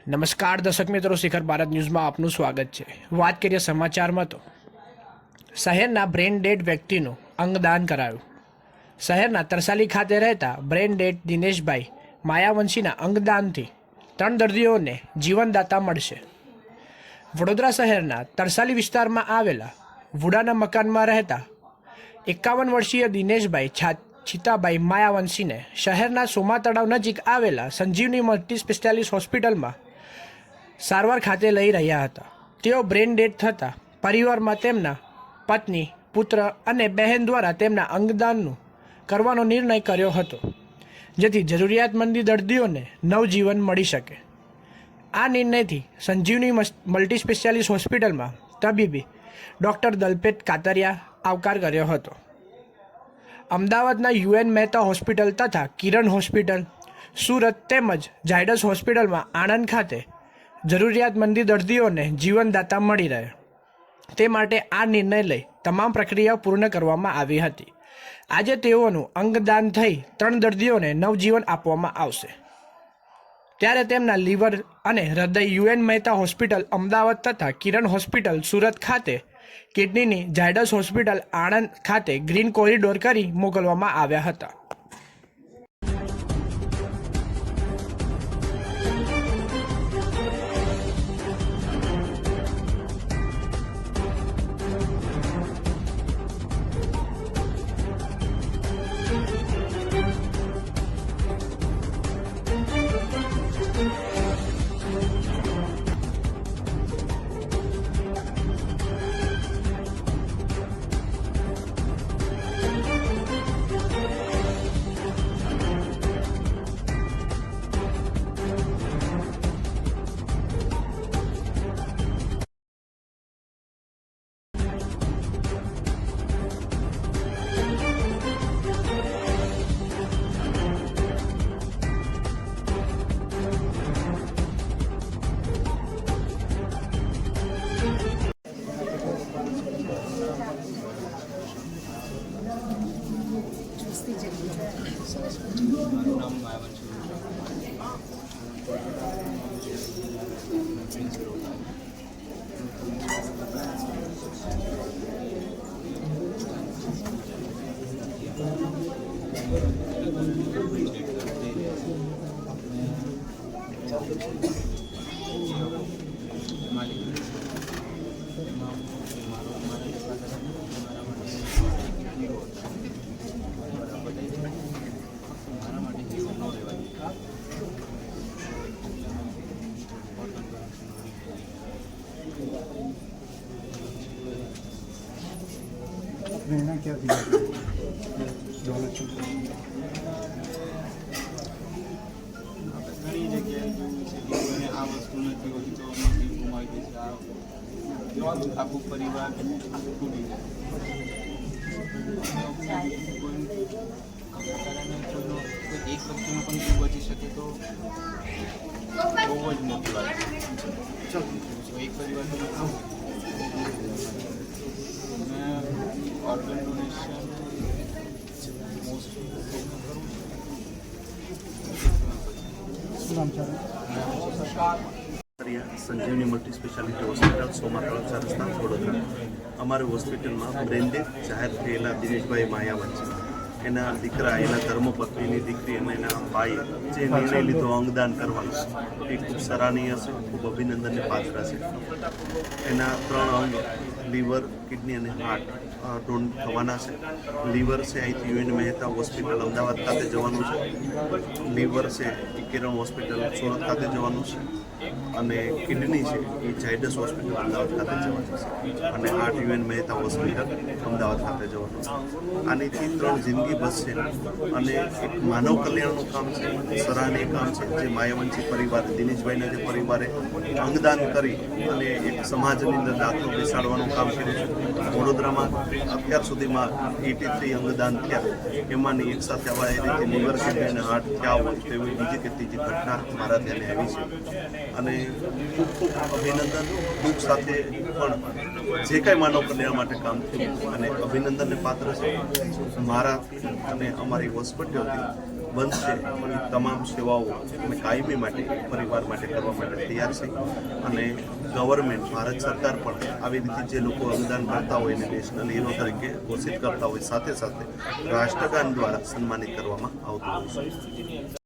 નમસ્કાર દર્શક મિત્રો, શિખર ભારત ન્યૂઝમાં આપનું સ્વાગત છે। વાત કરીએ સમાચારમાં તો શહેરના બ્રેન ડેડ વ્યક્તિનું અંગદાન કરાયું। શહેરના તરસાલી ખાતે રહેતા બ્રેન ડેડ દિનેશભાઈ માયાવંશીના અંગદાનથી 3 દર્દીઓને જીવનદાતા મળશે। વડોદરા શહેરના તરસાલી વિસ્તારમાં આવેલા વુડાના મકાનમાં રહેતા 51 વર્ષીય દિનેશભાઈ છીતાભાઈ માયાવંશીને શહેરના સોમા તળાવ નજીક આવેલા સંજીવની મલ્ટી સ્પેશિયાલિસ્ટ હોસ્પિટલમાં સારવાર ખાતે લઈ રહ્યા હતા। તેઓ બ્રેન ડેડ થતાં પરિવારમાં તેમના પત્ની, પુત્ર અને બહેન દ્વારા તેમના અંગદાનનું કરવાનો નિર્ણય કર્યો હતો, જેથી જરૂરિયાતમંદ દર્દીઓને નવજીવન મળી શકે। આ નિર્ણયથી સંજીવની મલ્ટી સ્પેશિયાલિસ્ટ હોસ્પિટલમાં તબીબી ડૉક્ટર દલપેટ કાતરિયા આવકાર કર્યો હતો। અમદાવાદના યુએન મહેતા હોસ્પિટલ તથા કિરણ હોસ્પિટલ, સુરત તેમજ ઝાયડસ હોસ્પિટલમાં આણંદ ખાતે જરૂરિયાતમંદ દર્દીઓને જીવનદાતા મળી રહે તે માટે આ નિર્ણય લઈ તમામ પ્રક્રિયા પૂર્ણ કરવામાં આવી હતી। આજે તેઓનું અંગદાન થઈ 3 દર્દીઓને નવજીવન આપવામાં આવશે, ત્યારે તેમના લીવર અને હૃદય યુએન મહેતા હોસ્પિટલ અમદાવાદ તથા કિરણ હોસ્પિટલ સુરત ખાતે, કિડનીની ઝાયડસ હોસ્પિટલ આણંદ ખાતે ગ્રીન કોરિડોર કરી મોકલવામાં આવ્યા હતા। મારું નામ માયાવંશી प्रेरणा क्या थी दौलत ઘણી જગ્યાએ જોયું છે કે મને આ વસ્તુ નથી હોતી તો નોકરી ગુમાવી દે છે, આખું પરિવાર તૂટી જાય। કોઈ એક વ્યક્તિનો પણ જીવ બચી શકે તો બહુ જ મોટી વાત છે। એક પરિવાર ઓર્ગન ડોનેશન મોસ્ટલી संजीवनी मल्टी स्पेशालिटी हॉस्पिटल सोमा तलाव 4 रस्ता वडोदरा। अमरी हॉस्पिटल में ब्रेन डेड जाहिर थयेला दिनेशभाई मायावंशी एना दीकरा, एना धर्मपत्नी दीकरी अने एना भाई जे निर्णय लीधो अंगदान करवानो ए खूब सराहनीय छे, खूब अभिनंदनने पात्र छे। एना 3 अंग लीवर, किडनी अने हार्ट डोन थवाना छे। लीवर से અહીંથી યુએન મહેતા હોસ્પિટલ અમદાવાદ ખાતે જવાનું છે, લીવર છે એ કિરણ હોસ્પિટલ સુરત ખાતે જવાનું છે, અને કિડની છે એ ઝાયડસ હોસ્પિટલ અમદાવાદ ખાતે જવાનું છે, અને heart UN Mehta hospital Ahmedabad ખાતે જવાનું છે। આનીથી 3 જિંદગી બચશે અને એક માનવ કલ્યાણનું કામ છે, સરાહનીય કામ છે, જે માયાવંશી પરિવાર, દિનેશભાઈના જે પરિવારે અંગદાન કરી અને એક સમાજની અંદર દાખલો બેસાડવાનું કામ કર્યું છે। વડોદરામાં અત્યાર સુધીમાં 83 અંગદાન થયા, એમાંની એક સાથે આવા એ રીતે લીવર, કિડની અને હાર્ટ થયા હોય તેવી બીજી કે ત્રીજી ઘટના મારા ધ્યાને આવી છે। અને ખૂબ ખૂબ અભિનંદન, દુઃખ સાથે પણ જે કાંઈ માનવ કલ્યાણ માટે કામ થયું અને અભિનંદનને પાત્ર છે। મારા અને અમારી હોસ્પિટલથી બનશે એવી તમામ સેવાઓ અમે કાયમી માટે પરિવાર માટે કરવા માટે તૈયાર છે. અને ગવર્મેન્ટ ભારત સરકાર પણ આવી રીતે જે લોકો અંગદાન કરતા હોય એને નેશનલ હીરો તરીકે ઘોષિત કરતા હોય, સાથે સાથે રાષ્ટ્રગાન દ્વારા સન્માનિત કરવામાં આવતું હોય છે.